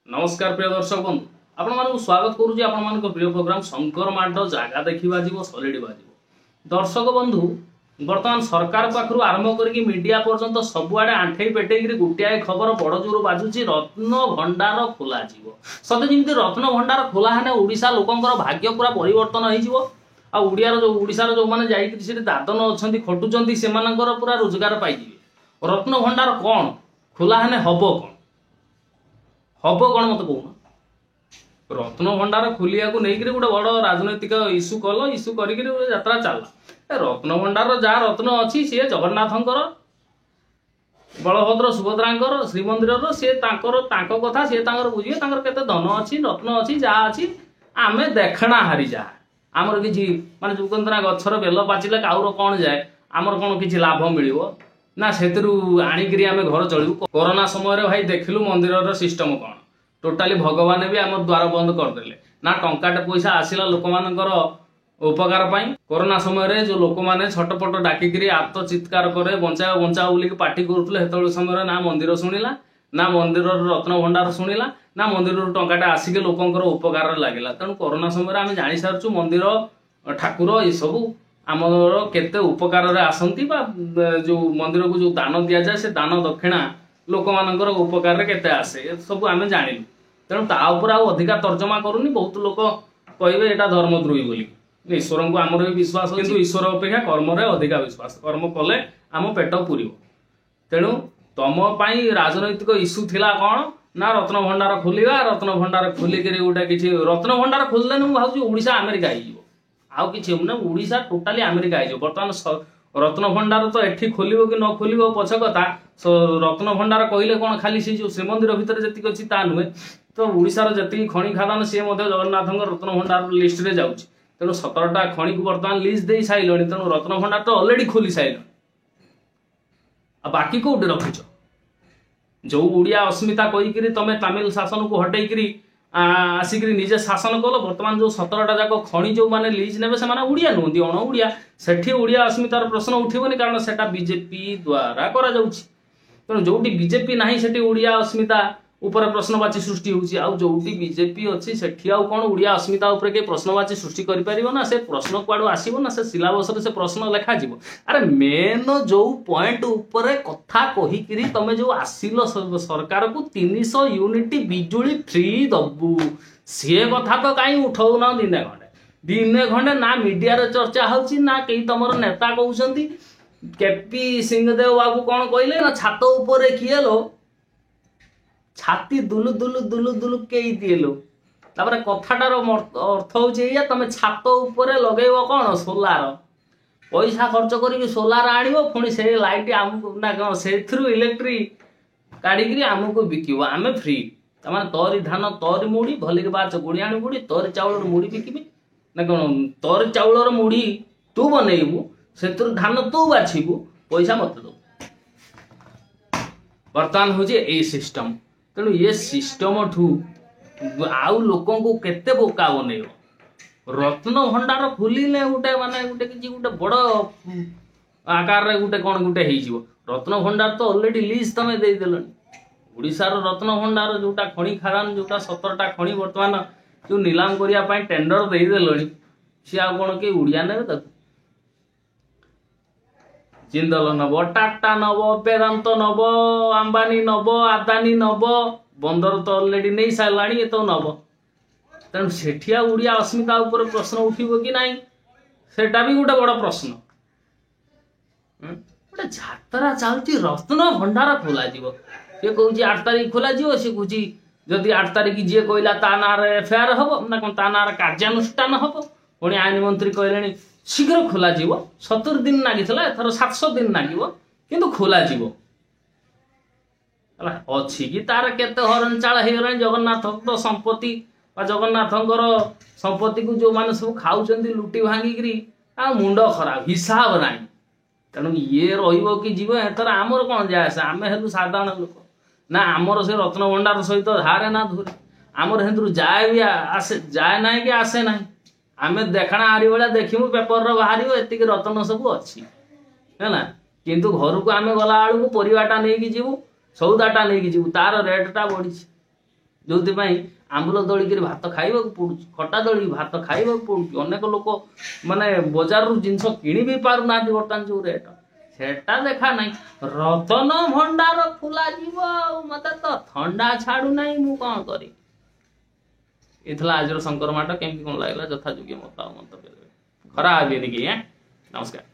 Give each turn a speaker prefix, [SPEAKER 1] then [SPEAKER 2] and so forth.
[SPEAKER 1] नमस्कार प्रिय दर्शक बंधु आपण स्वागत करुँच आपण प्रिय प्रोग्राम शंकर माड जगह देखा सलिड बाजिब। दर्शक बंधु बर्तमान सरकार पाखु आरंभ करके मीडिया पर्यंत सबुआडे आंठे पेटेक गोटाए खबर बड़ जोर बाजुची रत्न भंडार खोल सते जमी रत्न भंडार खोला हेने ओडिशा लोकंकर भाग्य पूरा परिवर्तन हो ओडिशार जो मैंने जाइए दादन अच्छा खटुंट से पूरा रोजगार पाई रत्न भंडार कौन खोला हेने हम कौन हम कौन मत कहून रत्न भंडार खोलिया को लेकिन गोटे बड़ राजनैतिक इश्यू कल इश्यू करा चलला रत्न भंडार जहाँ रत्न अच्छी सी जगन्नाथंकर बलभद्र सुभद्रांकर श्रीमंदिर सी कथा सी बुझे केते धन अच्छी रत्न अच्छी जहाँ अच्छी आम देखना हारी जहाँ आमर कि माने जो कहते गचर बेल पाचिले काउर कौन जाए आमर कौन किसी लाभ मिल ना से आणिकी आम घर चलू। कोरोना समय भाई देखलु मंदिर सिस्टम कौन टोटाली भगवान भी आम द्वार बंद करदे ना टंकाटे पैसा आसला लोक मानकर उपकार पाई। कोरोना समय जो लोक मैंने छटपट डाकिकी आत्म चित्कार करे बचाओ बचाओ बोल पार्टी करुले समय ना मंदिर शुणिला ना मंदिर रत्न भंडार शुणिला ना मंदिर टंकाटा आसिक लोकंर उपकार लगे। तेणु कोरोना समय आम जानी सारचु मंदिर ठाकुर ये सब आमर केते उपकार आसती जो मंदिर को जो दान दि जाए से दान दक्षिणा लोक मानकर उपकार केते आसे सब आम जानिलु। तेणु ताऊपर अधिका तर्जमा करूनी बहुत लोक कहे यहाँ धर्मद्रोही बोली ईश्वर को आमर भी विश्वास किंतु ईश्वर अपेक्षा कर्म अधिका विश्वास कर्म कले आम पेट पूरी। तेणु तुम राजनैतिक इश्यू थिला कौन ना रत्न भंडार खोलिया रत्न भंडार खोलिक गोटे किसी रत्न भंडार खोलिले मुझे भावी ओडिशा अमेरिका आउ कि ओडिशा टोटाली अमेरिका हो बर्तमान रत्न भंडार तो एठी खोलिबो कि न खोलिबो पछ कथा रत्न भंडार कहले कौन खाली से जो श्रीमंदिर भितर जी अच्छी ता नुहे तो ओडिशार जी खनि खादान सी जगन्नाथ रत्न भंडार लिस्ट रे जाउछि। तेणु 17टा खनि को बर्तमान लिस्ट दे साइलणी तेणु रत्न भंडार तो ऑलरेडी खोली साइल बाकी कोटे रखिच जो ओडिया अस्मिता कहीकि तमें तमिल शासन को हटेकरी आसिक निजे शासन कल बर्तमान जो 17टा जाक खनि जो मैंने लीज ने से ओडिया नुहति अण ओडिया सेठी ओडिया अस्मितार प्रश्न उठिबनी कारण सेटा बीजेपी द्वारा करा जाउछि। तेणु जोटी बीजेपी नाही सेठी ओडिया अस्मिता ऊपर प्रश्नवाची सृष्टि होउछि आउ जोटी बीजेपी अछि सेठी आउ कोन ओडिया अस्मिता ऊपर के प्रश्नवाची सृष्टि करि परिबो ना से प्रश्न क्वाडो आसीबो ना से सिलेबस रे से प्रश्न लेखा जिवो। अरे मेन जो पॉइंट ऊपर कथा कहि करी तमे जो आसिलो सरकार को 300 यूनिट बिजुली फ्री दबु से कथा तो काई उठाउ ना दिने खंडे ना मीडिया रे चर्चा होउछि ना केही तमर नेता कहउछंती केपी सिंहदेव बाबू कौन कहले ना छात ऊपर किए लो छाती दुलु दुलु दुलु दुलु कई दिए लो तापर कथाटार अर्थ होइए तुम छात ऊपर लगेब कौन सोलार पैसा खर्च करके सोलार आनिबो पुणी से लाइट आमको ना कौन से इलेक्ट्रिक काढ़ी आमको बिकिब आम फ्री तमाने तोरी धान तोरी मुड़ी भलिक बाच गुड़ी आनी मुड़ी तोरी चाउल मुड़ी बिकिबी ना कौन तोरी चाउल मुड़ी तू बनइबू से धान तू बाछिबू पैसा मत दो बर्तमान हूँ ये सिस्टम। तेणु ये सिस्टम ठू आउ लोक केते बोका बनइब रत्न भंडार खोलिले गोटे माने गोटे कि गोटे बड़ आकार गोटे कौन गोटे हो रत्न भंडार तो ऑलरेडी लीज तमें देदेल ओडिशार रत्न भंडार जोटा खनि खादान जोटा 17टा खनि बर्तमान जो नीलाम करने टेंडर देदेल सी आ कौन के उड़िया ने जिंदल नब टाटा नब वेदांत नब अंबानी नब आदानी नब बंदर तो ऑलरेडी नहीं सारा ये तो नब। तेणु सेठिया ओडिया अस्मिता ऊपर प्रश्न उठिबो कि नहीं सेटा भी गोटे बड़ प्रश्न गोटे यात्रा चलती रत्न भंडार खोल सी कौच 8 तारिख खोल सी कौच जदि 8 तारिख जी कहला ता ना एफआईआर हम ना कौन ता ना कार्यानुष्ठान हम पुणी आईन मंत्री कहले शीघ्र खोल 70 दिन लगी एथर 700 दिन लगे किंतु खोल अच्छी कि तार केते हरणचाल हो गला जगन्नाथ तो संपत्ति जगन्नाथंकर संपत्ति को जो मैंने सब खाऊँ लुटी भांगिकी मुंड खराब हिसाब ना। तेणु ये रही कि जीव एथर आमर कौन जाए आम हेलु साधारण लोक ना आमर से रत्न भंडार सहित धारे ना धुरे आमर हेतु जाए भी आसे जाए ना कि आसे ना आम देखना हारी भाया देखू पेपर बाहर एति रत्न सब अच्छी है ना किंतु घर को आम गला बेलू परिवाटा नहीं जीवु सौदाटा नहीं जीवु तार रेटा बढ़ी जो आंबुल दलिक भात खाइबा पड़ू खटा दलिक भात खाइबा पड़ू अनेक लोक माने बजार रु जिनस किणी भी पारु ना बर्तमान जो रेट सेटा देखा नहीं रतन भंडार फुला जीव मते तो ठंडा छाड़ू नहीं मु कौन करी इथला आज शंकर माट केमती कौन लगला यथा योग्य मत मंतव्य खरा आगे कि नमस्कार।